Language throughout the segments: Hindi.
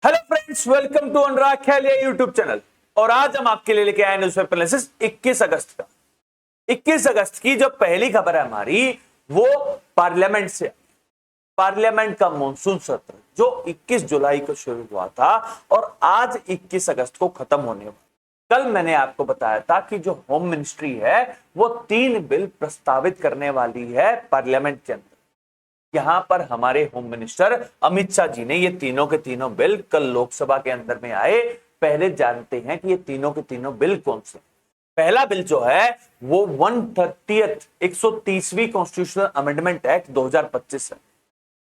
Hello friends, welcome to Anurag Khyalia YouTube channel. और आज हम आपके लिए लेके आए न्यूज़पेपर एनालिसिस 21 अगस्त का। 21 अगस्त की जो पहली खबर है हमारी, वो पार्लियामेंट से। पार्लियामेंट का मॉनसून सत्र जो 21 जुलाई को शुरू हुआ था और आज 21 अगस्त को खत्म होने वाला। कल मैंने आपको बताया था कि जो होम मिनिस्ट्री है वो 3 बिल प्रस्तावित करने वाली है पार्लियामेंट के अंदर। यहां पर हमारे होम मिनिस्टर अमित शाह जी ने ये तीनों के तीनों बिल कल लोकसभा के अंदर में आए। पहले जानते हैं कि ये तीनों के तीनों बिल कौन से। पहला बिल जो है वो 130वीं कॉन्स्टिट्यूशनल अमेंडमेंट एक्ट 2025 है।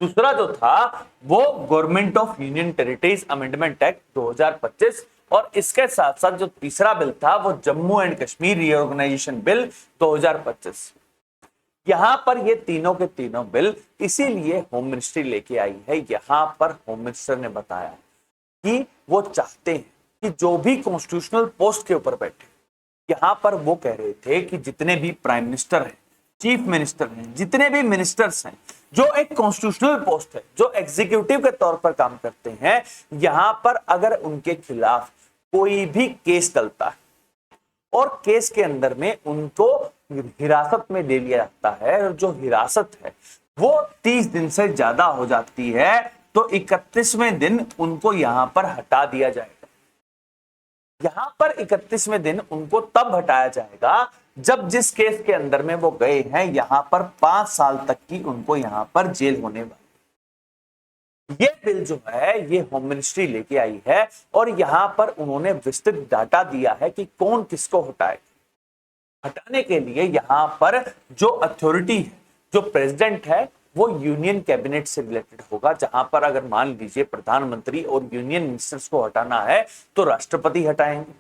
दूसरा जो था वो government of union territories amendment act 2025 और इसके साथ साथ जो तीसरा बिल था वो Jammu and Kashmir reorganisation bill 2025। यहां पर ये तीनों के तीनों बिल इसीलिए होम मिनिस्ट्री लेके आई है। यहां पर होम मिनिस्टर ने बताया कि वो चाहते हैं कि जो भी कॉन्स्टिट्यूशनल पोस्ट के ऊपर बैठे, यहां पर वो कह रहे थे कि जितने भी प्राइम मिनिस्टर हैं, चीफ मिनिस्टर हैं, जितने भी मिनिस्टर्स हैं, जो एक कॉन्स्टिट्यूशनल पोस्ट है, जो एग्जीक्यूटिव के तौर पर काम करते हैं, यहां पर अगर उनके खिलाफ कोई भी केस चलता है और केस के अंदर में उनको हिरासत में ले लिया जाता है और जो हिरासत है वो 30 दिन से ज्यादा हो जाती है तो 31वें दिन उनको यहां पर हटा दिया जाएगा। यहां पर 31वें दिन उनको तब हटाया जाएगा जब जिस केस के अंदर में वो गए हैं यहां पर 5 साल तक की उनको यहां पर जेल होने वाली। ये बिल जो है ये होम मिनिस्ट्री लेके आई है और यहां पर उन्होंने विस्तृत डाटा दिया है कि कौन किसको हटाए। हटाने के लिए यहां पर जो अथॉरिटी है, जो प्रेसिडेंट है, वो यूनियन कैबिनेट से रिलेटेड होगा। जहां पर अगर मान लीजिए प्रधानमंत्री और यूनियन मिनिस्टर्स को हटाना है तो राष्ट्रपति हटाएंगे।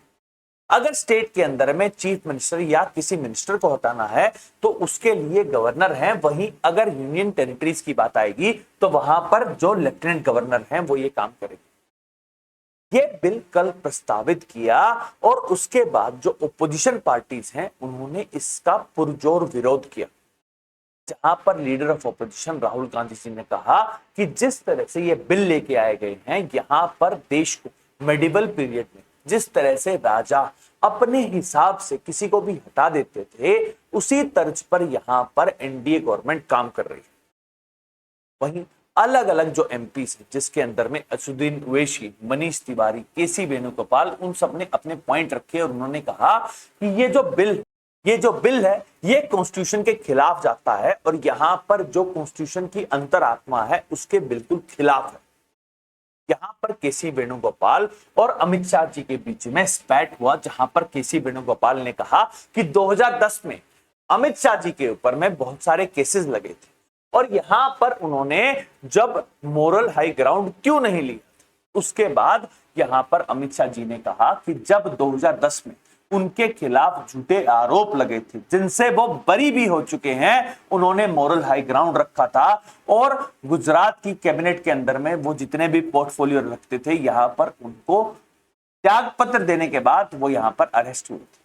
अगर स्टेट के अंदर में चीफ मिनिस्टर या किसी मिनिस्टर को हटाना है तो उसके लिए गवर्नर हैं। वहीं अगर यूनियन टेरिटरीज की बात आएगी तो वहां पर जो लेफ्टिनेंट गवर्नर हैं वो ये काम करेंगे। ये बिल कल प्रस्तावित किया और उसके बाद जो ओपोजिशन पार्टीज हैं उन्होंने इसका पुरजोर विरोध किया। जहां पर leader of opposition Rahul Gandhi ji ने कहा कि जिस तरह से ये बिल लेके आए गए हैं, यहां पर देश को मेडिवल पीरियड में जिस तरह से राजा अपने हिसाब से किसी को भी हटा देते थे, उसी तर्ज पर यहां पर एनडीए गवर्नमेंट काम कर रही है। वहीं अलग अलग जो एमपीस हैं जिसके अंदर में असुद्दीन ओवैसी, मनीष तिवारी, केसी वेणुगोपाल, उन सब ने अपने पॉइंट रखे और उन्होंने कहा कि ये जो बिल है ये कॉन्स्टिट्यूशन के खिलाफ जाता है और यहां पर जो कॉन्स्टिट्यूशन की अंतरात्मा है उसके बिल्कुल खिलाफ है। यहां पर केसी वेणुगोपाल और अमित शाह जी के बीच में स्पैट हुआ, जहां पर केसी वेणुगोपाल ने कहा कि 2010 में अमित शाह जी के ऊपर में बहुत सारे केसेस लगे थे और यहां पर उन्होंने जब मोरल हाई ग्राउंड क्यों नहीं लिया, उसके बाद यहां पर अमित शाह जी ने कहा कि जब 2010 में उनके खिलाफ झूठे आरोप लगे थे जिनसे वो बरी भी हो चुके हैं, उन्होंने मोरल हाई ग्राउंड रखा था और गुजरात की कैबिनेट के अंदर में वो जितने भी पोर्टफोलियो रखते थे यहां पर उनको त्याग पत्र देने के बाद वो यहां पर अरेस्ट हुए थे।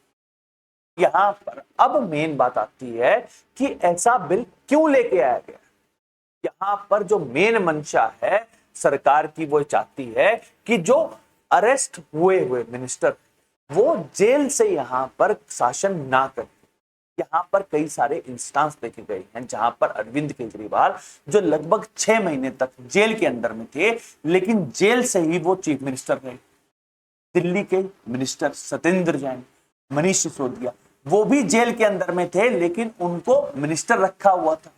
यहां पर अब मेन बात आती है कि ऐसा बिल क्यों लेके आया गया। यहां पर जो मेन मंशा है सरकार की, वो चाहती है कि जो अरेस्ट हुए मिनिस्टर वो जेल से यहां पर शासन ना करे। यहां पर कई सारे इंस्टांस देखे गए हैं जहां पर अरविंद केजरीवाल जो लगभग 6 महीने तक जेल के अंदर में थे, लेकिन जेल से ही वो चीफ मिनिस्टर रहे। दिल्ली के मिनिस्टर सत्येंद्र जैन, मनीष सिसोदिया, वो भी जेल के अंदर में थे लेकिन उनको मिनिस्टर रखा हुआ था।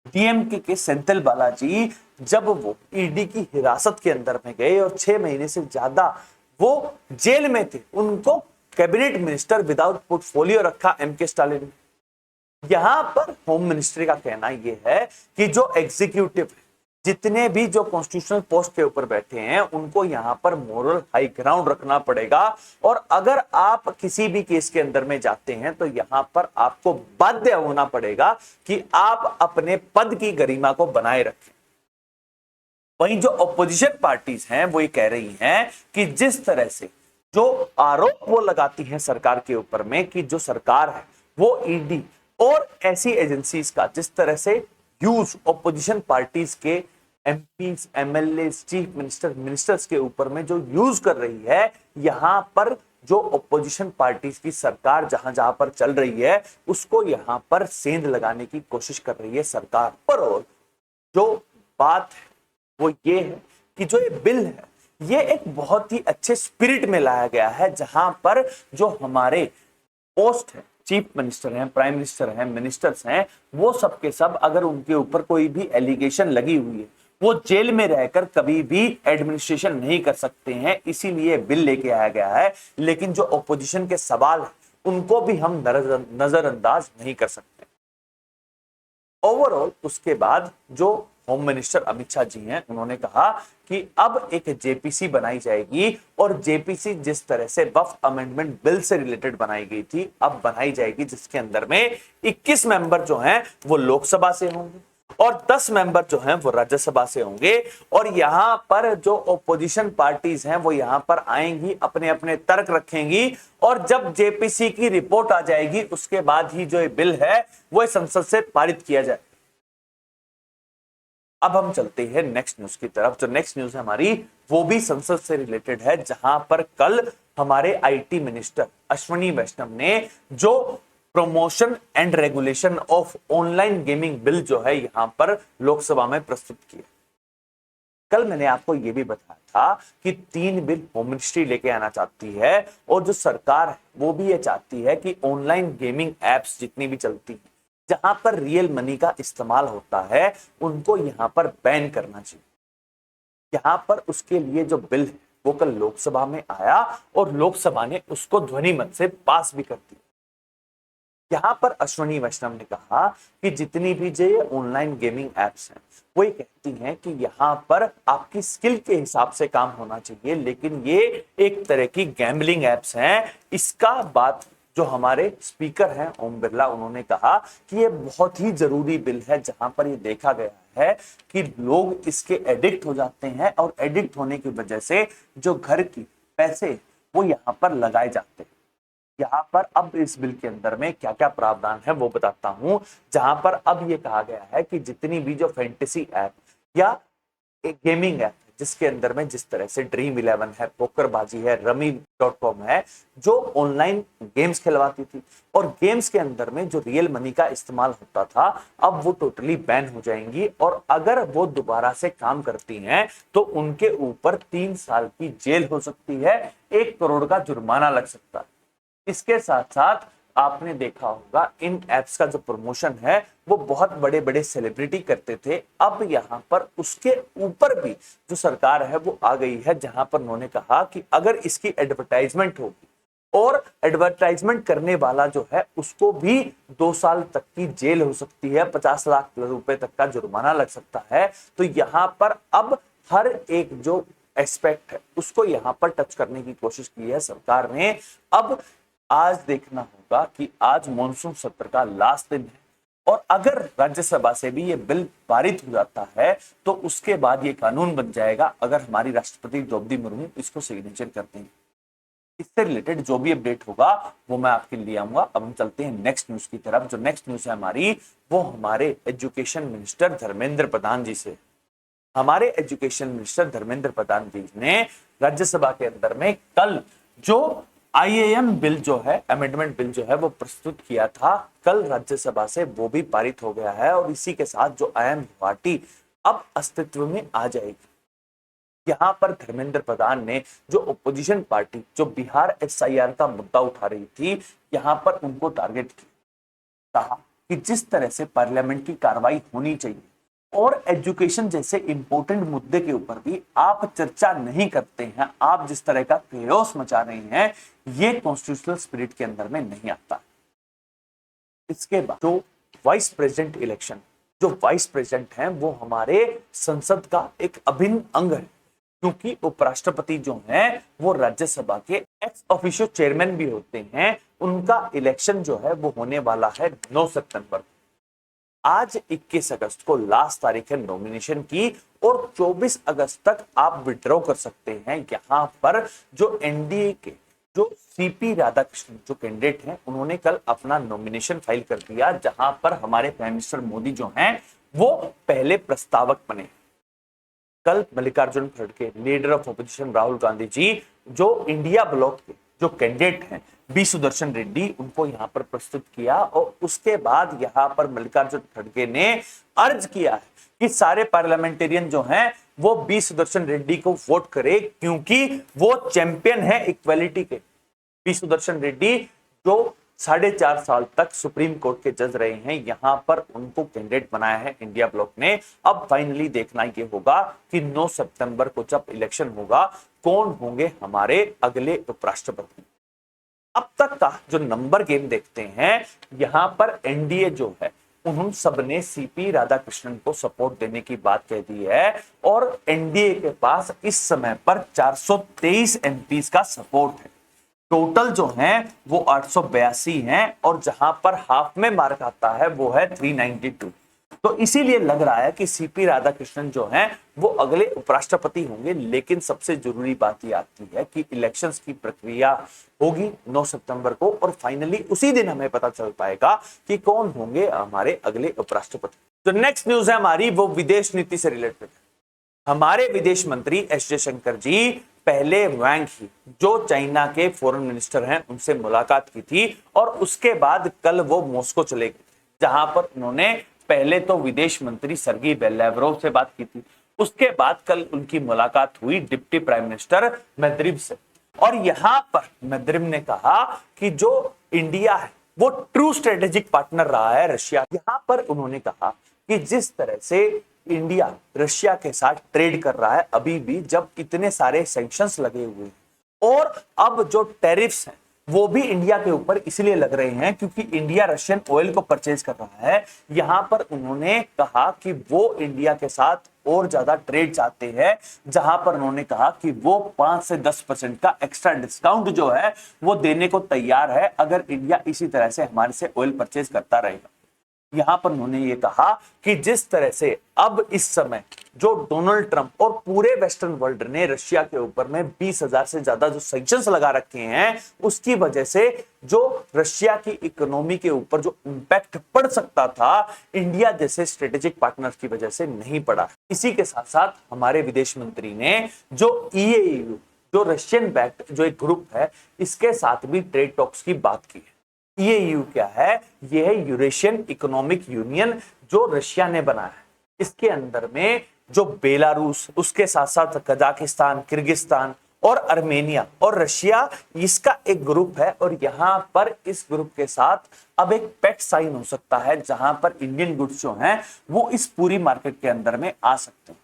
डीएमके के सेंथिल बालाजी जब वो ईडी की हिरासत के अंदर में गए और 6 महीने से ज्यादा वो जेल में थे, उनको कैबिनेट मिनिस्टर विदाउट पोर्टफोलियो रखा एमके स्टालिन ने। यहां पर होम मिनिस्ट्री का कहना यह है कि जो एग्जीक्यूटिव है, जितने भी जो कॉन्स्टिट्यूशनल पोस्ट के ऊपर बैठे हैं, उनको यहां पर मोरल हाई ग्राउंड रखना पड़ेगा और अगर आप किसी भी केस के अंदर में जाते हैं तो यहां पर आपको बाध्य होना पड़ेगा कि आप अपने पद की गरिमा को बनाए रखें। वहीं जो ऑपोजिशन पार्टीज हैं वो ये कह रही हैं कि जिस तरह से जो आरोप वो लगाती हैं सरकार के ऊपर में कि जो सरकार है वो ईडी और ऐसी एजेंसीज का जिस तरह से यूज ऑपोजिशन पार्टीज के MPs, MLA, chief minister, ministers के ऊपर में जो यूज कर रही है, यहां पर जो ओपोजिशन पार्टीज की सरकार जहां जहां पर चल रही है, उसको यहां पर सेंध लगाने की कोशिश कर रही है सरकार पर। और जो बात है वो ये है कि जो ये बिल है, ये एक बहुत ही अच्छे स्पिरिट में लाया गया है, जहां पर जो हमारे पोस्ट है, चीफ मिनिस्टर हैं, प्राइम मिनिस्टर हैं, मिनिस्टर्स हैं, वो सब के सब अगर उनके ऊपर कोई भी एलिगेशन लगी हुई है, वो जेल में रहकर कभी भी एडमिनिस्ट्रेशन नहीं कर सकते हैं। इसीलिए बिल लेके आया गया है। लेकिन जो ओपोजिशन के सवाल है, उनको भी हम नजरअंदाज नहीं कर सकते। ओवरऑल उसके बाद जो होम मिनिस्टर अमित शाह जी हैं, उन्होंने कहा कि अब एक जेपीसी बनाई जाएगी, और जेपीसी जिस तरह से वक्फ अमेंडमेंट बिल से रिलेटेड बनाई गई थी, अब बनाई जाएगी, जिसके अंदर में 21 मेंबर जो हैं वो लोकसभा से होंगे और 10 मेंबर जो हैं वो राज्यसभा से होंगे। और यहां पर जो ओपोजिशन पार्टीज हैं वो यहां पर आएंगी, अपने अपने तर्क रखेंगी, और जब जेपीसी की रिपोर्ट आ जाएगी, उसके बाद ही जो ये बिल है वो संसद से पारित किया जाए। अब हम चलते हैं नेक्स्ट न्यूज की तरफ। जो नेक्स्ट न्यूज है हमारी, वो भी संसद से रिलेटेड है, जहां पर कल हमारे आईटी मिनिस्टर अश्विनी वैष्णव ने जो promotion and regulation of online gaming bill जो है यहां पर लोकसभा में प्रस्तुत किया। कल मैंने आपको यह भी बताया था कि 3 बिल होम मिनिस्ट्री लेके आना चाहती है, और जो सरकार है वो भी ये चाहती है कि ऑनलाइन गेमिंग एप्स जितनी भी चलती है, जहां पर रियल मनी का इस्तेमाल होता है, उनको यहां पर बैन करना चाहिए। यहां पर उसके लिए जो बिल है वो कल लोकसभा में आया, और लोकसभा ने उसको ध्वनि मत से पास भी कर दिया। यहां पर अश्विनी वैष्णव ने कहा कि जितनी भी जो ऑनलाइन गेमिंग एप्स हैं, वो ये कहती हैं कि यहां पर आपकी स्किल के हिसाब से काम होना चाहिए, लेकिन ये एक तरह की गैम्बलिंग एप्स हैं। इसका बात जो हमारे स्पीकर हैं ओम बिरला, उन्होंने कहा कि ये बहुत ही जरूरी बिल है, जहां पर ये देखा गया है कि लोग इसके एडिक्ट हो जाते हैं, और एडिक्ट होने की वजह से जो घर की पैसे वो यहां पर लगाए जाते हैं। यहाँ पर अब इस बिल के अंदर में क्या क्या प्रावधान है वो बताता हूं। जहां पर अब ये कहा गया है कि जितनी भी जो फैंटेसी ऐप या एक गेमिंग ऐप जिसके अंदर में जिस तरह से Dream11 है, पोकरबाजी है, रमी.com है, जो ऑनलाइन गेम्स खिलवाती थी, और गेम्स के अंदर में जो रियल मनी का इस्तेमाल होता था, अब वो टोटली बैन हो जाएंगी, और अगर वो दोबारा से काम करती हैं तो उनके ऊपर 3 साल की जेल हो सकती है, 1 करोड़ का जुर्माना लग सकता है। इसके साथ साथ आपने देखा होगा इन एप्स का जो प्रमोशन है वो बहुत बड़े बड़े सेलिब्रिटी करते थे। अब यहां पर उसके ऊपर भी जो सरकार है वो आ गई है, जहां पर उन्होंने कहा कि अगर इसकी एडवर्टाइजमेंट होगी, और एडवर्टाइजमेंट करने वाला जो है उसको भी 2 साल तक की जेल हो सकती है, 50 लाख रुपए तक का जुर्माना लग सकता है। तो यहां पर अब हर एक जो एस्पेक्ट है उसको यहां पर टच करने की कोशिश की है सरकार ने। अब आज देखना होगा कि आज मॉनसून सत्र का लास्ट दिन है, और अगर राज्यसभा से भी ये बिल पारित हो जाता है तो उसके बाद ये कानून बन जाएगा, अगर हमारी राष्ट्रपति द्रौपदी मुर्मू इसको सिग्नेचर करते हैं। इससे रिलेटेड जो भी अपडेट होगा वो मैं आपके लिए आऊंगा। अब हम चलते हैं नेक्स्ट न्यूज की तरफ। जो नेक्स्ट न्यूज है हमारी, वो हमारे एजुकेशन मिनिस्टर धर्मेंद्र प्रधान जी से। हमारे एजुकेशन मिनिस्टर धर्मेंद्र प्रधान जी ने राज्यसभा के अंदर में कल जो आईएएम बिल जो है, अमेंडमेंट बिल जो है वो प्रस्तुत किया था, कल राज्यसभा से वो भी पारित हो गया है, और इसी के साथ जो IIM गुवाहाटी अब अस्तित्व में आ जाएगी। यहां पर धर्मेंद्र प्रधान ने जो ओपोजिशन पार्टी जो बिहार SIR का मुद्दा उठा रही थी, यहां पर उनको टारगेट किया, कहा कि जिस तरह से पार्लियामेंट की कार्रवाई होनी चाहिए, और एजुकेशन जैसे इंपॉर्टेंट मुद्दे के ऊपर भी आप चर्चा नहीं करते हैं, आप जिस तरह का केओस मचा रहे हैं, ये कॉन्स्टिट्यूशनल स्पिरिट के अंदर में नहीं आता। इसके बाद जो वाइस प्रेसिडेंट इलेक्शन, जो वाइस प्रेसिडेंट हैं वो हमारे संसद का एक अभिन्न अंग है, क्योंकि उपराष्ट्रपति जो हैं वो राज्यसभा के एक्स ऑफिशियो चेयरमैन भी होते हैं। उनका इलेक्शन जो है वो होने वाला है 9 सितंबर। आज 21 अगस्त को लास्ट तारीख है नॉमिनेशन की, और 24 अगस्त तक आप विड्रॉ कर सकते हैं। यहां पर जो एनडीए के जो सीपी राधाकृष्णन जो कैंडिडेट हैं, उन्होंने कल अपना नॉमिनेशन फाइल कर दिया, जहां पर हमारे प्राइम मिनिस्टर मोदी जो हैं वो पहले प्रस्तावक बने। कल मल्लिकार्जुन खड़गे, leader of opposition Rahul Gandhi ji, जो इंडिया ब्लॉक के जो कैंडिडेट हैं बी सुदर्शन रेड्डी, उनको यहाँ पर प्रस्तुत किया और उसके बाद यहाँ पर मल्लिकार्जुन खड़गे ने अर्ज किया है कि सारे पार्लियामेंटेरियन जो हैं वो बी सुदर्शन रेड्डी को वोट करे, क्योंकि वो चैंपियन है इक्वालिटी के। बी सुदर्शन रेड्डी जो 4.5 साल तक सुप्रीम कोर्ट के जज रहे हैं, यहां पर उनको कैंडिडेट बनाया है इंडिया ब्लॉक ने। अब फाइनली देखना ये होगा कि 9 सितंबर को जब इलेक्शन होगा कौन होंगे हमारे अगले उपराष्ट्रपति। अब तक का जो नंबर गेम देखते हैं, यहां पर एनडीए जो है उन सबने सीपी राधाकृष्णन को सपोर्ट देने की बात कह दी है और एनडीए के पास इस समय पर 423 एमपीज का सपोर्ट है। टोटल जो हैं वो 882 हैं और जहां पर हाफ में मार्क आता है वो है 392। तो इसीलिए लग रहा है कि सीपी राधाकृष्णन जो हैं वो अगले उपराष्ट्रपति होंगे। लेकिन सबसे जरूरी बात ये आती है कि इलेक्शंस की प्रक्रिया होगी 9 सितंबर को और फाइनली उसी दिन हमें पता चल पाएगा कि कौन होंगे हमारे अगले उपराष्ट्रपति। जो नेक्स्ट न्यूज है हमारी वो विदेश नीति से रिलेटेड है। हमारे विदेश मंत्री एस जयशंकर जी पहले वांग ही, जो चाइना के फॉरेन मिनिस्टर हैं, उनसे मुलाकात की थी और उसके बाद कल वो मॉस्को चले गए, जहां पर उन्होंने पहले तो विदेश मंत्री सर्गी लैवरोव से बात की थी। उसके बाद कल उनकी मुलाकात हुई डिप्टी प्राइम मिनिस्टर मेदरिव से और यहां पर मेदरिव ने कहा कि जो इंडिया है वो ट्रू स्ट्रेटेजिक पार्टनर रहा है रशिया। यहां पर उन्होंने कहा कि जिस तरह से इंडिया रशिया के साथ ट्रेड कर रहा है अभी भी, जब इतने सारे सैंक्शंस लगे हुए हैं और अब जो टैरिफ्स हैं वो भी इंडिया के ऊपर इसलिए लग रहे हैं क्योंकि इंडिया रशियन ऑयल को परचेज कर रहा है। यहां पर उन्होंने कहा कि वो इंडिया के साथ और ज्यादा ट्रेड चाहते हैं, जहां पर उन्होंने कहा कि वो 5 से 10% का एक्स्ट्रा डिस्काउंट जो है वो देने को तैयार है अगर इंडिया इसी तरह से हमारे से ऑयल परचेज करता रहेगा। यहां पर उन्होंने ये कहा कि जिस तरह से अब इस समय जो डोनाल्ड ट्रंप और पूरे वेस्टर्न वर्ल्ड ने रशिया के ऊपर में 20,000 से ज्यादा जो सैंक्शंस लगा रखे हैं, उसकी वजह से जो रशिया की इकोनॉमी के ऊपर जो इंपैक्ट पड़ सकता था, इंडिया जैसे स्ट्रेटेजिक पार्टनर्स की वजह से नहीं पड़ा। इसी के साथ साथ हमारे विदेश मंत्री ने जो ईएयू, जो रशियन बैक्ड जो एक ग्रुप है, इसके साथ भी ट्रेड टॉक्स की बात की है। ईएयू क्या है? यह है यूरेशियन इकोनॉमिक यूनियन जो रशिया ने बनाया है। इसके अंदर में जो बेलारूस, उसके साथ साथ कजाकिस्तान, किर्गिस्तान और अर्मेनिया और रशिया, इसका एक ग्रुप है और यहां पर इस ग्रुप के साथ अब एक पैक्ट साइन हो सकता है जहां पर इंडियन गुड्स जो हैं वो इस पूरी मार्केट के अंदर में आ सकते हैं।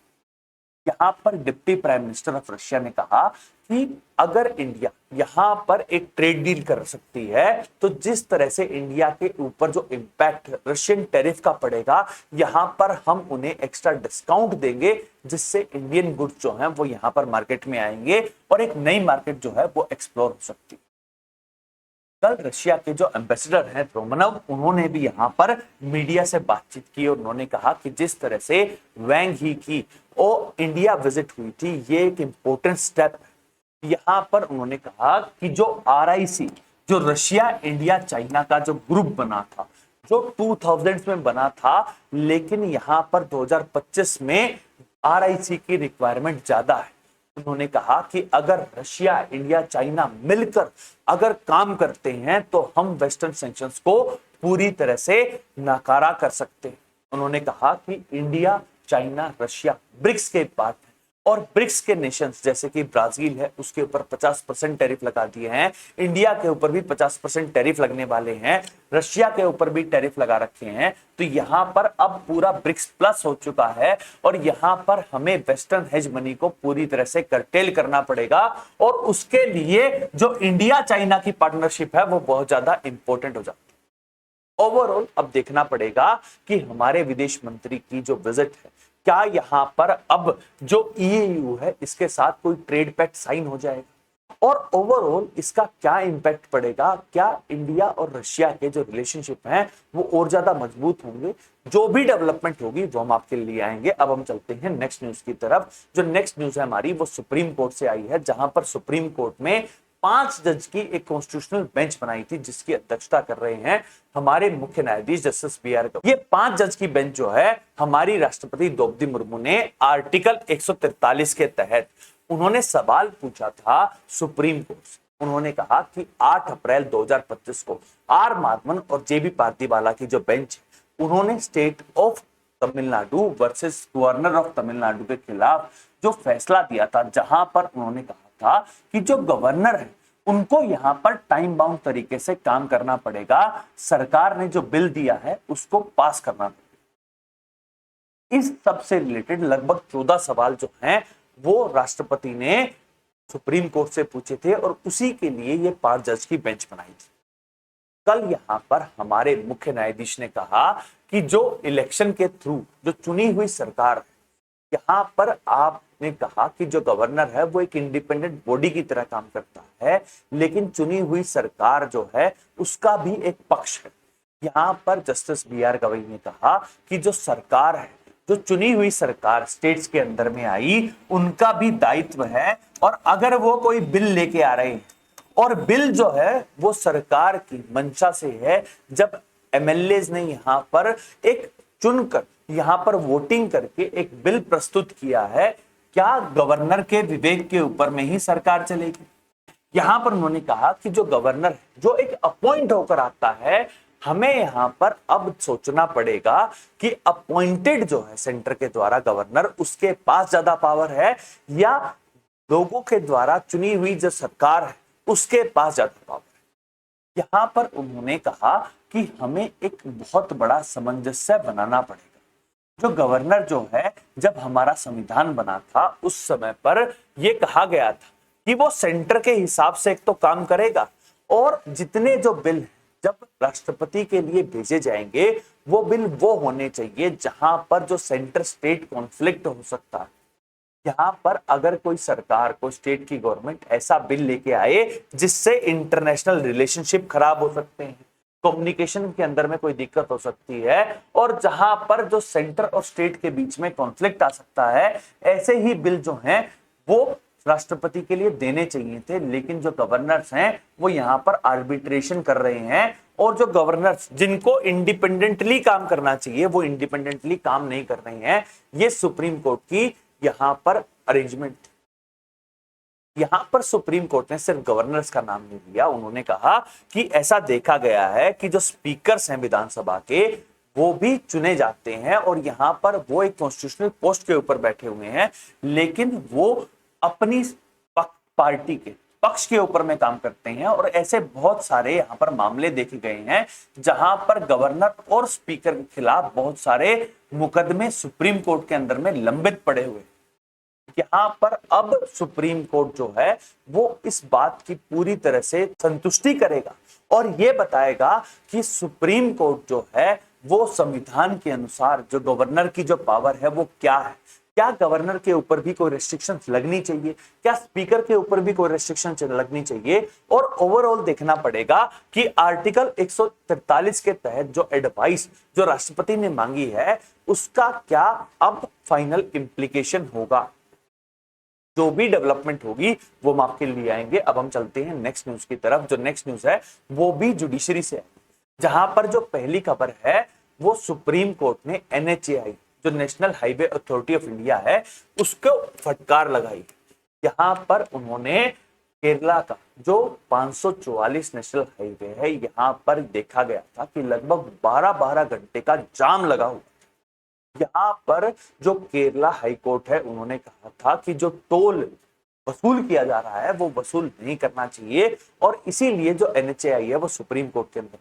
यहां पर deputy prime minister of Russia ने कहा कि अगर इंडिया यहां पर एक ट्रेड डील कर सकती है तो जिस तरह से इंडिया के ऊपर जो इंपैक्ट रशियन टैरिफ का पड़ेगा, यहां पर हम उन्हें एक्स्ट्रा डिस्काउंट देंगे जिससे इंडियन गुड्स जो हैं वो यहां पर मार्केट में आएंगे और एक नई मार्केट जो है वो एक्सप्लोर हो सकती है। कल रशिया के जो एम्बेसडर हैं रोमनव, उन्होंने भी यहां पर मीडिया से बातचीत की और उन्होंने कहा कि जिस तरह से वांग ही की और इंडिया विजिट हुई थी, ये एक इंपॉर्टेंट स्टेप है। यहां पर उन्होंने कहा कि जो आरआईसी, जो रशिया इंडिया चाइना का जो ग्रुप बना था, जो 2000 में बना था, लेकिन यहां पर 2025 में आरआईसी की रिक्वायरमेंट ज्यादा है। उन्होंने कहा कि अगर रशिया, इंडिया, चाइना मिलकर अगर काम करते हैं तो हम वेस्टर्न सैंक्शंस को पूरी तरह से नकारा कर सकते हैं। उन्होंने कहा कि इंडिया, चाइना, रशिया ब्रिक्स के पार्ट है और ब्रिक्स के नेशंस जैसे कि ब्राजील है, उसके ऊपर 50% टैरिफ लगा दिए हैं। इंडिया के ऊपर भी 50% टैरिफ लगने वाले हैं, रशिया के ऊपर भी टैरिफ लगा रखे हैं। तो यहां पर अब पूरा ब्रिक्स प्लस हो चुका है और यहां पर हमें वेस्टर्न हेज मनी को पूरी तरह से कर्टेल करना पड़ेगा और उसके लिए जो इंडिया चाइना की पार्टनरशिप है वो बहुत ज्यादा इंपॉर्टेंट हो जाती है। ओवरऑल अब देखना पड़ेगा कि हमारे विदेश मंत्री की जो विजिट है, क्या यहां पर अब जो ईएयू है इसके साथ कोई ट्रेड पैक्ट साइन हो जाएगा और ओवरऑल इसका क्या इंपैक्ट पड़ेगा? क्या इंडिया और रशिया के जो रिलेशनशिप हैं वो और ज्यादा मजबूत होंगे? जो भी डेवलपमेंट होगी वो हम आपके लिए आएंगे। अब हम चलते हैं नेक्स्ट न्यूज की तरफ। जो नेक्स्ट न्यूज है हमारी वो सुप्रीम कोर्ट से आई है, जहां पर सुप्रीम कोर्ट में 5 जज की एक कॉन्स्टिट्यूशनल बेंच बनाई थी, जिसकी अध्यक्षता कर रहे हैं हमारे मुख्य न्यायाधीश जस्टिस बी.आर. गवई। ये 5 जज की बेंच जो है हमारी राष्ट्रपति द्रौपदी मुर्मू ने आर्टिकल 143 के तहत उन्होंने सवाल पूछा था सुप्रीम कोर्ट से। उन्होंने कहा कि 8 अप्रैल 2025 को आर माधवन और जे.बी. पार्दीवाला की जो बेंच है, उन्होंने state of Tamil Nadu versus governor of Tamil Nadu के खिलाफ जो फैसला दिया था, जहां पर उन्होंने कहा था कि जो गवर्नर है उनको यहां पर टाइम बाउंड तरीके से काम करना पड़ेगा, सरकार ने जो बिल दिया है उसको पास करना पड़ेगा। इस सब से रिलेटेड लगभग 14 सवाल जो हैं वो राष्ट्रपति ने सुप्रीम कोर्ट से पूछे थे और उसी के लिए ये 5 जज की बेंच बनाई थी। कल यहां पर हमारे मुख्य न्यायाधीश ने कहा कि जो इलेक्शन के थ्रू जो चुनी हुई सरकार है, यहां पर आपने कहा कि जो गवर्नर है वो एक इंडिपेंडेंट बॉडी की तरह काम करता है, लेकिन चुनी हुई सरकार जो है उसका भी एक पक्ष है। यहां पर जस्टिस बी.आर. गवई ने कहा कि जो सरकार है, जो चुनी हुई सरकार स्टेट्स के अंदर में आई, उनका भी दायित्व है, और अगर वो कोई बिल लेके आ रहे हैं और बिल जो है वो सरकार की मंशा से है, जब एमएलएज ने यहां पर एक चुनकर यहां पर वोटिंग करके एक बिल प्रस्तुत किया है, क्या गवर्नर के विवेक के ऊपर में ही सरकार चलेगी? यहां पर उन्होंने कहा कि जो गवर्नर है, जो एक अपॉइंट होकर आता है, हमें यहां पर अब सोचना पड़ेगा कि अपॉइंटेड जो है सेंटर के द्वारा गवर्नर, उसके पास ज्यादा पावर है या लोगों के द्वारा चुनी हुई जो सरकार है उसके पास ज्यादा पावर है। यहां पर उन्होंने कहा कि हमें एक बहुत बड़ा सामंजस्य बनाना पड़ेगा। जो गवर्नर जो है, जब हमारा संविधान बना था उस समय पर यह कहा गया था कि वो सेंटर के हिसाब से एक तो काम करेगा, और जितने जो बिल जब राष्ट्रपति के लिए भेजे जाएंगे वो बिल वो होने चाहिए जहां पर जो सेंटर स्टेट कॉन्फ्लिक्ट हो सकता है। यहाँ पर अगर कोई सरकार, कोई स्टेट की गवर्नमेंट ऐसा बिल लेके आए जिससे इंटरनेशनल रिलेशनशिप खराब हो सकते हैं, कम्युनिकेशन के अंदर में कोई दिक्कत हो सकती है, और जहां पर जो सेंटर और स्टेट के बीच में कॉन्फ्लिक्ट आ सकता है, ऐसे ही बिल जो हैं वो राष्ट्रपति के लिए देने चाहिए थे। लेकिन जो गवर्नर्स हैं वो यहाँ पर आर्बिट्रेशन कर रहे हैं, और जो गवर्नर्स जिनको इंडिपेंडेंटली काम करना चाहिए वो इंडिपेंडेंटली काम नहीं कर रहे हैं। ये सुप्रीम कोर्ट की यहां पर अरेंजमेंट। यहां पर सुप्रीम कोर्ट ने सिर्फ गवर्नर्स का नाम नहीं लिया, उन्होंने कहा कि ऐसा देखा गया है कि जो स्पीकर्स हैं विधानसभा के, वो भी चुने जाते हैं, और यहां पर वो एक कॉन्स्टिट्यूशनल पोस्ट के ऊपर बैठे हुए हैं, लेकिन वो अपनी पार्टी के पक्ष के ऊपर में काम करते हैं। और ऐसे बहुत सारे यहां पर मामले देखे गए हैं जहां पर गवर्नर और स्पीकर के खिलाफ बहुत सारे मुकदमे सुप्रीम कोर्ट के अंदर में लंबित पड़े हुए। यहां पर अब सुप्रीम कोर्ट जो है वो इस बात की पूरी तरह से संतुष्टि करेगा और ये बताएगा कि सुप्रीम कोर्ट जो है वो संविधान के अनुसार जो गवर्नर की जो पावर है वो क्या है। क्या गवर्नर के ऊपर भी कोई रेस्ट्रिक्शंस लगनी चाहिए, क्या स्पीकर के ऊपर भी कोई रेस्ट्रिक्शन लगनी चाहिए। और ओवरऑल देखना पड़ेगा कि आर्टिकल 143 के तहत जो एडवाइस जो राष्ट्रपति ने मांगी है उसका क्या अब फाइनल इंप्लीकेशन होगा। जो भी डेवलपमेंट होगी वो हम आपके लिए आएंगे। अब हम चलते हैं नेक्स्ट न्यूज की तरफ। जो नेक्स्ट न्यूज है वो भी जुडिशरी से है, जहां पर जो पहली खबर है वो सुप्रीम कोर्ट ने NHAI जो national highway authority of India है उसको फटकार लगाई। यहां पर उन्होंने केरला का जो 544 नेशनल हाईवे है, यहां पर देखा गया था कि लगभग 12-12 घंटे का जाम लगा हुआ। यहां पर जो केरला हाई कोर्ट है उन्होंने कहा था कि जो टोल वसूल किया जा रहा है वो वसूल नहीं करना चाहिए, और इसीलिए जो NHAI है वो सुप्रीम कोर्ट के अंदर।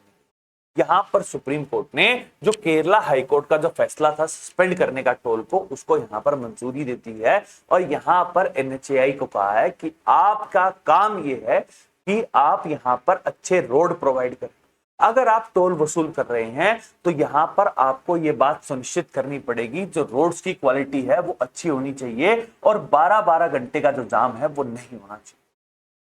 यहां पर सुप्रीम कोर्ट ने जो केरला हाई कोर्ट का जो फैसला था सस्पेंड करने का टोल को, उसको यहां पर मंजूरी देती है, और यहां पर NHAI को कहा है कि आपका काम ये है कि आप यहां पर अच्छे रोड प्रोवाइड करें। अगर आप टोल वसूल कर रहे हैं तो यहां पर आपको ये बात सुनिश्चित करनी पड़ेगी जो रोड्स की क्वालिटी है वो अच्छी होनी चाहिए, और 12-12 घंटे का जो जाम है वो नहीं होना चाहिए।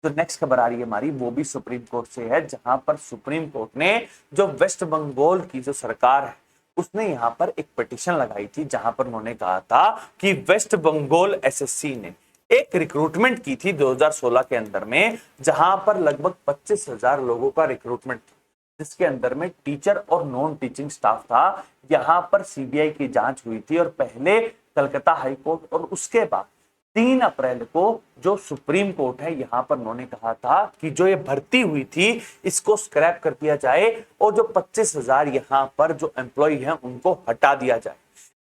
जो नेक्स्ट खबर आ रही है हमारी वो भी सुप्रीम कोर्ट से है, जहां पर सुप्रीम कोर्ट ने जो वेस्ट बंगाल की जो सरकार है उसने यहां पर एक पिटीशन लगाई थी, जहां पर उन्होंने कहा था कि वेस्ट बंगाल SSC ने एक रिक्रूटमेंट की थी 2016 के अंदर में, जहां पर लगभग 25,000 लोगों का रिक्रूटमेंट था, जिसके अंदर में टीचर और नॉन टीचिंग स्टाफ था। यहां पर सीबीआई की जांच हुई थी और पहले कलकत्ता हाई कोर्ट और उसके बाद 3 अप्रैल को जो सुप्रीम कोर्ट है, यहां पर उन्होंने कहा था कि जो ये भर्ती हुई थी इसको स्क्रैप कर दिया जाए और जो 25,000 यहां पर जो एम्प्लॉय हैं उनको हटा दिया जाए।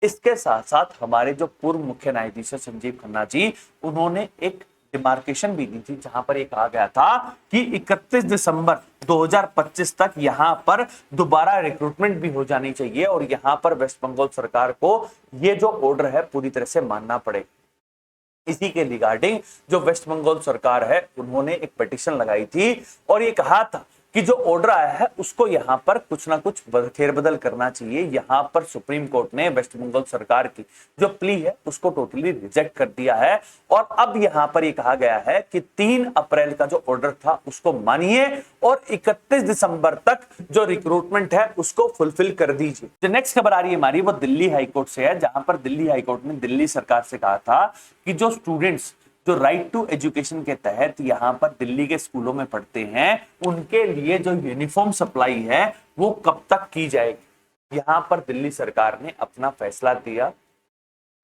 इसके साथ साथ हमारे जो पूर्व मुख्य न्यायाधीश है संजीव खन्ना जी, उन्होंने एक डिमार्केशन भी दी थी, जहां पर ये कहा गया था कि 31 दिसंबर 2025 तक यहां पर दोबारा रिक्रूटमेंट भी हो जानी चाहिए और यहां पर वेस्ट बंगाल सरकार को ये जो ऑर्डर है पूरी तरह से मानना पड़ेगा। इसी के रिगार्डिंग जो वेस्ट बंगाल सरकार है उन्होंने एक पिटीशन लगाई थी और ये कहा था कि जो ऑर्डर आया है उसको यहां पर कुछ ना कुछ फेरबदल करना चाहिए। यहां पर सुप्रीम कोर्ट ने वेस्ट बंगाल सरकार की जो प्ली है उसको टोटली रिजेक्ट कर दिया है और अब यहां पर ये कहा गया है कि 3 अप्रैल का जो ऑर्डर था उसको मानिए और 31 दिसंबर तक जो रिक्रूटमेंट है उसको फुलफिल कर दीजिए। जो नेक्स्ट खबर आ रही है हमारी वो दिल्ली हाईकोर्ट से है, जहां पर दिल्ली हाईकोर्ट ने दिल्ली सरकार से कहा था कि जो स्टूडेंट्स जो राइट टू एजुकेशन के तहत यहां पर दिल्ली के स्कूलों में पढ़ते हैं उनके लिए जो यूनिफॉर्म सप्लाई है वो कब तक की जाएगी। यहां पर दिल्ली सरकार ने अपना फैसला दिया,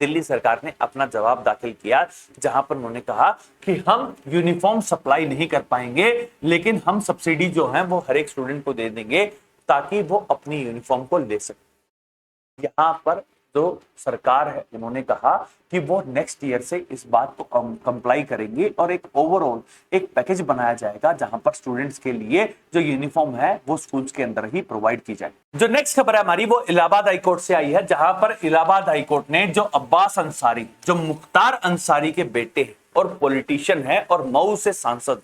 दिल्ली सरकार ने अपना जवाब दाखिल किया, जहां पर उन्होंने कहा कि हम यूनिफॉर्म सप्लाई नहीं कर पाएंगे लेकिन हम सब्सिडी जो है वो हर एक स्टूडेंट को दे देंगे ताकि वो अपनी यूनिफॉर्म को ले सके। यहां पर जो सरकार है उन्होंने कहा कि वो नेक्स्ट ईयर से इस बात को कंप्लाई करेंगे और एक ओवरऑल एक पैकेज बनाया जाएगा जहां पर स्टूडेंट्स के लिए जो यूनिफॉर्म है वो स्कूल्स के अंदर ही प्रोवाइड की जाए। जो नेक्स्ट खबर है हमारी वो इलाहाबाद हाईकोर्ट से आई है, जहां पर इलाहाबाद हाईकोर्ट ने जो अब्बास अंसारी जो मुख्तार अंसारी के बेटे हैं और पॉलिटिशियन है और मऊ से सांसद,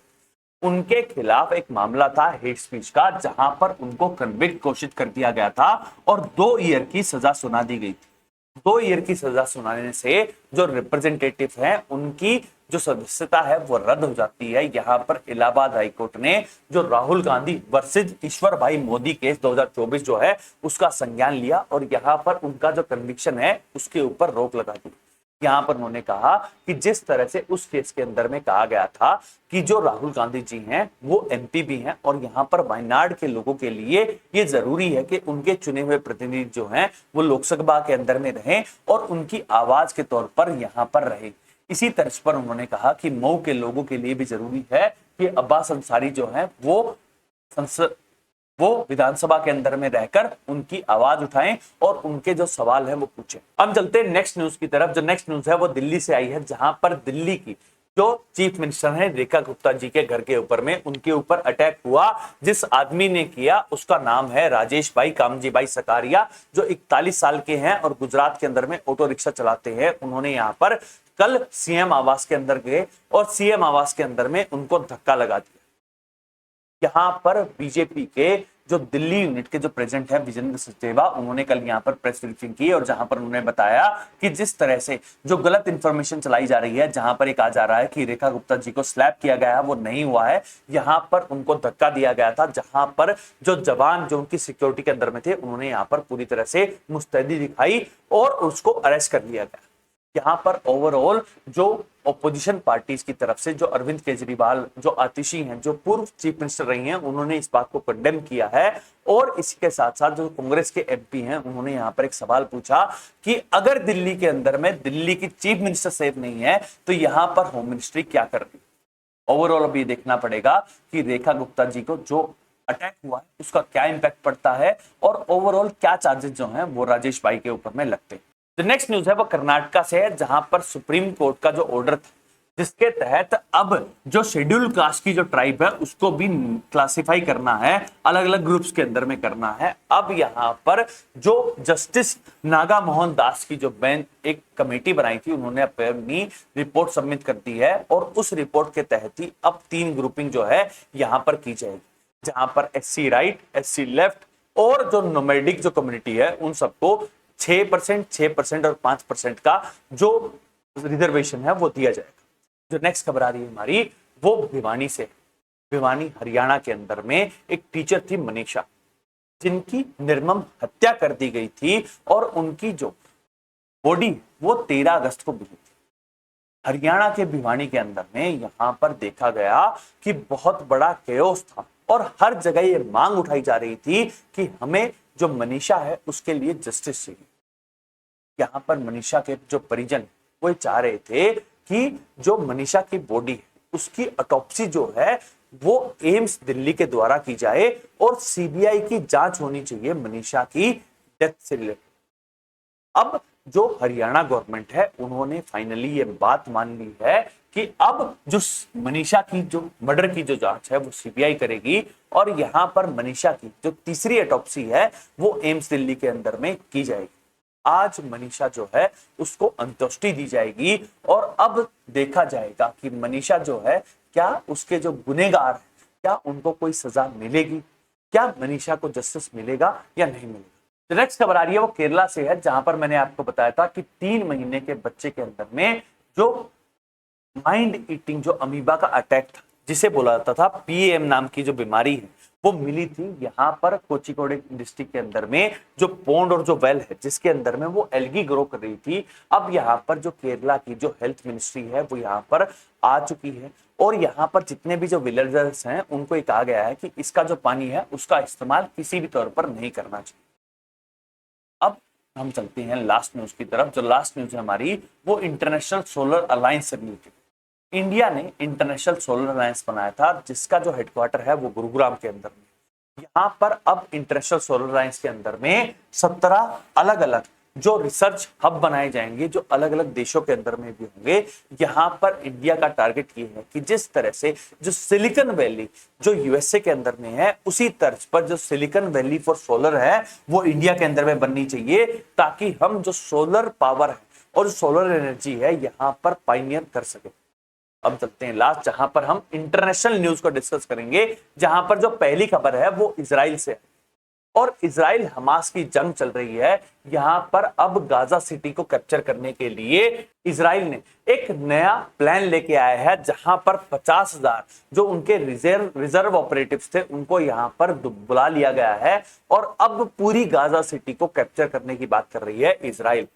उनके खिलाफ एक मामला था हेट स्पीच का, जहां पर उनको कन्विक्ट घोषित कर दिया गया था और 2 ईयर की सजा सुना दी गई थी। 2 ईयर की सजा सुनाने से जो रिप्रेजेंटेटिव है उनकी जो सदस्यता है वो रद्द हो जाती है। यहां पर इलाहाबाद हाईकोर्ट ने जो राहुल गांधी वर्सेस ईश्वर भाई मोदी केस 2024 जो है उसका संज्ञान लिया और यहां पर उनका जो कन्विक्शन है उसके ऊपर रोक लगा दी। यहां पर उन्होंने कहा कि जिस तरह से उस केस के अंदर में कहा गया था कि जो राहुल गांधी जी हैं वो एमपी भी हैं और यहां पर वायनाड के लोगों के लिए ये जरूरी है कि उनके चुने हुए प्रतिनिधि जो हैं वो लोकसभा के अंदर में रहें और उनकी आवाज के तौर पर यहां पर रहे। इसी तर्ज पर उन्होंने कहा कि मऊ के लोगों के लिए भी जरूरी है कि अब्बास अंसारी जो है वो विधानसभा के अंदर में रहकर उनकी आवाज उठाएं और उनके जो सवाल है वो पूछें। अब चलते हैं नेक्स्ट न्यूज की तरफ। जो नेक्स्ट न्यूज है वो दिल्ली से आई है, जहां पर दिल्ली की जो चीफ मिनिस्टर है रेखा गुप्ता जी के घर के ऊपर में उनके ऊपर अटैक हुआ। जिस आदमी ने किया उसका नाम है राजेश भाई कामजी भाई सकारिया, जो 41 साल के हैं और गुजरात के अंदर में ऑटो रिक्शा चलाते हैं। उन्होंने यहाँ पर कल सीएम आवास के अंदर गए और सीएम आवास के अंदर में उनको धक्का लगा दिया। यहां पर बीजेपी के जो दिल्ली यूनिट के जो प्रेसिडेंट है विजेंद्र सचदेवा, उन्होंने कल यहां पर प्रेस ब्रीफिंग की और जहां पर उन्होंने बताया कि जिस तरह से जो गलत इंफॉर्मेशन चलाई जा रही है, जहां पर एक कहा जा रहा है कि रेखा गुप्ता जी को स्लैप किया गया है, वो नहीं हुआ है। यहां पर उनको धक्का दिया गया था, जहां पर जो जवान जो उनकी सिक्योरिटी के अंदर में थे उन्होंने यहां पर पूरी तरह से मुस्तैदी दिखाई और उसको अरेस्ट कर लिया गया। यहां पर ओवरऑल जो ऑपोजिशन पार्टीज की तरफ से जो अरविंद केजरीवाल जो आतिशी हैं, जो पूर्व चीफ मिनिस्टर रही हैं, उन्होंने इस बात को कंडेम किया है। और इसी के साथ साथ जो कांग्रेस के एमपी हैं उन्होंने यहां पर एक सवाल पूछा कि अगर दिल्ली के अंदर में दिल्ली की चीफ मिनिस्टर सेफ नहीं है तो यहां पर होम मिनिस्ट्री क्या कर रही है। ओवरऑल अभी देखना पड़ेगा कि रेखा गुप्ता जी को जो अटैक हुआ है उसका क्या इंपैक्ट पड़ता है और ओवरऑल क्या चार्जेस जो हैं वो राजेश भाई के ऊपर में लगते हैं। जो नेक्स्ट न्यूज है वो कर्नाटका से है, जहां पर सुप्रीम कोर्ट का जो ऑर्डर था जिसके तहत अब जो शेड्यूल कास्ट की जो ट्राइब है उसको भी क्लासिफाई करना है, अलग अलग ग्रुप्स के अंदर में करना है। अब यहां पर जो जस्टिस नागा मोहन दास की जो बेंच एक कमेटी बनाई थी, उन्होंने अपनी रिपोर्ट सबमिट कर दी है और उस रिपोर्ट के तहत ही अब 3 ग्रुपिंग जो है यहां पर की जाएगी, जहां पर एससी राइट, एससी लेफ्ट और जो नोमैडिक जो कम्युनिटी है उन सबको 6%, 6% और 5% का जो रिजर्वेशन है वो दिया जाएगा। जो नेक्स्ट खबर आ रही है हमारी वो भिवानी से। भिवानी हरियाणा के अंदर में एक टीचर थी मनीषा, जिनकी निर्मम हत्या कर दी गई थी और उनकी जो बॉडी वो 13 अगस्त को मिली थी। हरियाणा के भिवानी के अंदर में यहाँ पर देखा गया कि बहुत बड़ा केओस था और हर जगह ये मांग उठाई जा रही थी कि हमें जो मनीषा है उसके लिए जस्टिस चाहिए। यहाँ पर मनीषा के जो परिजन वो चाह रहे थे कि जो मनीषा की बॉडी है उसकी ऑटोप्सी जो है वो एम्स दिल्ली के द्वारा की जाए और सीबीआई की जांच होनी चाहिए मनीषा की डेथ से रिलेटेड। अब जो हरियाणा गवर्नमेंट है उन्होंने फाइनली ये बात मान ली है कि अब जो मनीषा की जो मर्डर की जो जांच है वो सीबीआई करेगी और यहां पर मनीषा की जो तीसरी ऑटोप्सी है वो एम्स दिल्ली के अंदर में की जाएगी। आज मनीषा जो है उसको अंत्येष्टि दी जाएगी और अब देखा जाएगा कि मनीषा जो है क्या उसके जो गुनहगार है क्या उनको कोई सजा मिलेगी, क्या मनीषा को जस्टिस मिलेगा या नहीं मिलेगा। नेक्स्ट खबर आ रही है वो केरला से है, जहां पर मैंने आपको बताया था कि 3 महीने के बच्चे के अंदर में जो माइंड ईटिंग जो अमीबा का अटैक था जिसे बोला जाता था पीएम नाम की जो बीमारी है वो मिली थी यहाँ पर कोचिकोड डिस्ट्रिक्ट के अंदर में जो पोंड और जो वेल है जिसके अंदर में वो एल्गी ग्रो कर रही थी। अब यहाँ पर जो केरला की जो हेल्थ मिनिस्ट्री है वो यहाँ पर आ चुकी है और यहाँ पर जितने भी जो विलेजर्स हैं उनको ये कहा गया है कि इसका जो पानी है उसका इस्तेमाल किसी भी तौर पर नहीं करना चाहिए। अब हम चलते हैं लास्ट न्यूज की तरफ। जो लास्ट न्यूज है हमारी वो इंटरनेशनल सोलर अलायंस से रिलेटेड। इंडिया ने इंटरनेशनल सोलर अलायंस बनाया था जिसका जो हेडक्वार्टर है वो गुरुग्राम के अंदर में। यहाँ पर अब इंटरनेशनल सोलर अलायंस के अंदर में 17 अलग अलग जो रिसर्च हब बनाए जाएंगे जो अलग अलग देशों के अंदर में भी होंगे। यहाँ पर इंडिया का टारगेट ये है कि जिस तरह से जो सिलिकॉन वैली जो यूएसए के अंदर में है उसी तर्ज पर जो सिलिकॉन वैली फॉर सोलर है वो इंडिया के अंदर में बननी चाहिए ताकि हम जो सोलर पावर है और जो सोलर एनर्जी है यहाँ पर पाइनियर कर सके। अब चलते हैं लास्ट जहां पर हम इंटरनेशनल न्यूज को डिस्कस करेंगे, जहां पर जो पहली खबर है वो इजराइल से है और इजराइल हमास की जंग चल रही है। यहां पर अब गाजा सिटी को कैप्चर करने के लिए इजराइल ने एक नया प्लान लेके आया है जहां पर 50,000 जो उनके रिजर्व ऑपरेटिव्स थे उनको यहां पर बुला लिया गया है और अब पूरी गाजा सिटी को कैप्चर करने की बात कर रही है इजराइल।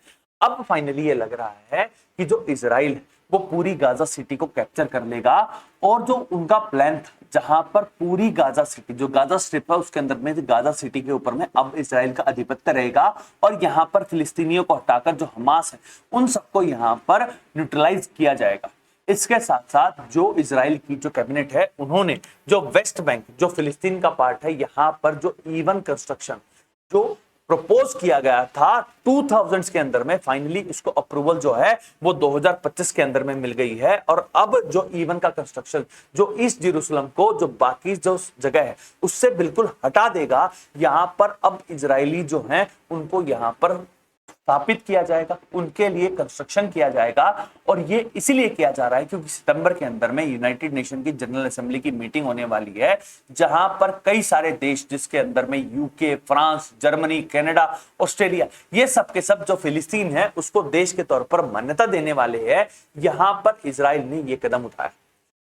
अब फाइनली ये लग रहा है कि जो इजराइल है वो पूरी गाजा सिटी को कैप्चर कर लेगा और जो उनका प्लान था जहां पर पूरी गाजा सिटी जो गाजा स्ट्रिप है उसके अंदर में गाजा सिटी के ऊपर में अब इजराइल का आधिपत्य रहेगा और यहां पर फिलिस्तीनियों को हटाकर जो हमास है उन सबको यहां पर न्यूट्रलाइज किया जाएगा। इसके साथ साथ जो इजराइल की जो कैबिनेट है उन्होंने जो वेस्ट बैंक जो फिलिस्तीन का पार्ट है यहां पर जो E1 कंस्ट्रक्शन जो प्रपोज किया गया था 2000 के अंदर में फाइनली इसको अप्रूवल जो है वो 2025 के अंदर में मिल गई है और अब जो E1 का कंस्ट्रक्शन जो ईस्ट जेरूसलम को जो बाकी जो जगह है उससे बिल्कुल हटा देगा। यहां पर अब इजरायली जो हैं उनको यहां पर स्थापित किया जाएगा, उनके लिए कंस्ट्रक्शन किया जाएगा और ये इसीलिए किया जा रहा है क्योंकि सितंबर के अंदर में यूनाइटेड नेशन की जनरल असेंबली की मीटिंग होने वाली है जहां पर कई सारे देश जिसके अंदर में UK, France, Germany, Canada, Australia ये सब के सब जो फिलिस्तीन है उसको देश के तौर पर मान्यता देने वाले हैं। यहां पर इजराइल ने ये कदम उठाया।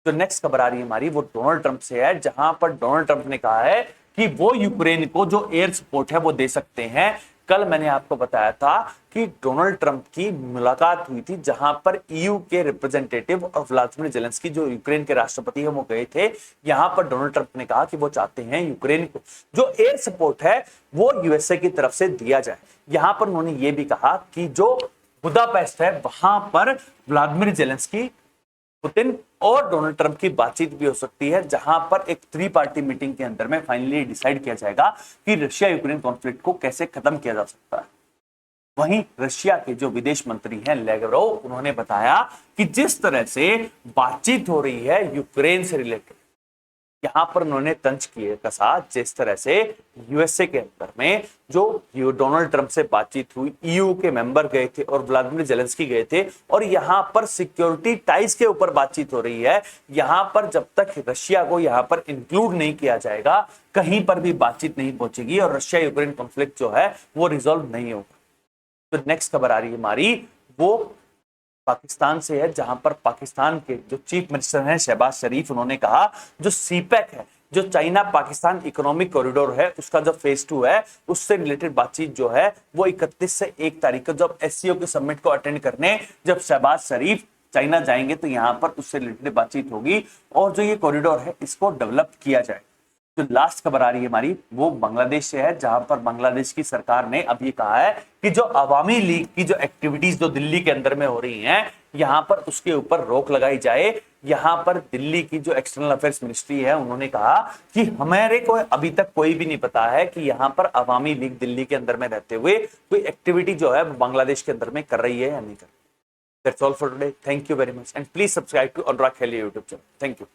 जो नेक्स्ट खबर आ रही है हमारी वो डोनाल्ड ट्रंप से है, जहां पर डोनाल्ड ट्रंप ने कहा है कि वो यूक्रेन को जो एयर सपोर्ट है वो दे सकते हैं। कल मैंने आपको बताया था कि डोनाल्ड ट्रंप की मुलाकात हुई थी जहां पर ईयू के रिप्रेजेंटेटिव और व्लादिमीर जेलेंस्की जो यूक्रेन के राष्ट्रपति है वो गए थे। यहां पर डोनाल्ड ट्रंप ने कहा कि वो चाहते हैं यूक्रेन को जो एयर सपोर्ट है वो यूएसए की तरफ से दिया जाए। यहां पर उन्होंने ये भी कहा कि जो बुदापेस्ट है वहां पर व्लादिमीर जेलेंस्की, पुतिन और डोनाल्ड ट्रंप की बातचीत भी हो सकती है जहां पर एक 3 पार्टी मीटिंग के अंदर में फाइनली डिसाइड किया जाएगा कि रशिया यूक्रेन कॉन्फ्लिक्ट को कैसे खत्म किया जा सकता है। वहीं रशिया के जो विदेश मंत्री हैं लेवरोव उन्होंने बताया कि जिस तरह से बातचीत हो रही है यूक्रेन से रिलेटेड यहां पर उन्होंने तंज किए कसा जिस तरह से यूएसए के अंदर में जो डोनाल्ड ट्रंप से बातचीत हुई, ईयू के मेंबर गए थे और व्लादिमीर जेलेंस्की गए थे और यहां पर सिक्योरिटी टाइज के ऊपर बातचीत हो रही है। यहां पर जब तक रशिया को यहां पर इंक्लूड नहीं किया जाएगा कहीं पर भी बातचीत नहीं पहुंचेगी और रशिया यूक्रेन कॉन्फ्लिक्ट जो है वो रिजॉल्व नहीं होगा। तो नेक्स्ट खबर आ रही है हमारी वो पाकिस्तान से है, जहां पर पाकिस्तान के जो चीफ मिनिस्टर हैं शहबाज शरीफ उन्होंने कहा जो सीपैक है जो चाइना पाकिस्तान इकोनॉमिक कॉरिडोर है उसका जो फेज 2 है उससे रिलेटेड बातचीत जो है वो 31 से 1 तारीख को जब एससीओ के समिट को अटेंड करने जब शहबाज शरीफ चाइना जाएंगे तो यहाँ पर उससे रिलेटेड बातचीत होगी और जो ये कॉरिडोर है इसको डेवलप किया जाए। जो लास्ट खबर आ रही है हमारी वो बांग्लादेश से है, जहां पर बांग्लादेश की सरकार ने अब ये कहा है कि जो अवामी लीग की जो एक्टिविटीज जो दिल्ली के अंदर में हो रही हैं यहां पर उसके ऊपर रोक लगाई जाए। यहां पर दिल्ली की जो एक्सटर्नल अफेयर्स मिनिस्ट्री है उन्होंने कहा कि हमारे को अभी तक कोई भी नहीं पता है कि यहां पर अवामी लीग दिल्ली के अंदर में रहते हुए कोई एक्टिविटी जो है बांग्लादेश के अंदर में कर रही है या नहीं कर रही। That's all for today, thank you very much and please subscribe to Anurag Khelia YouTube channel. Thank you.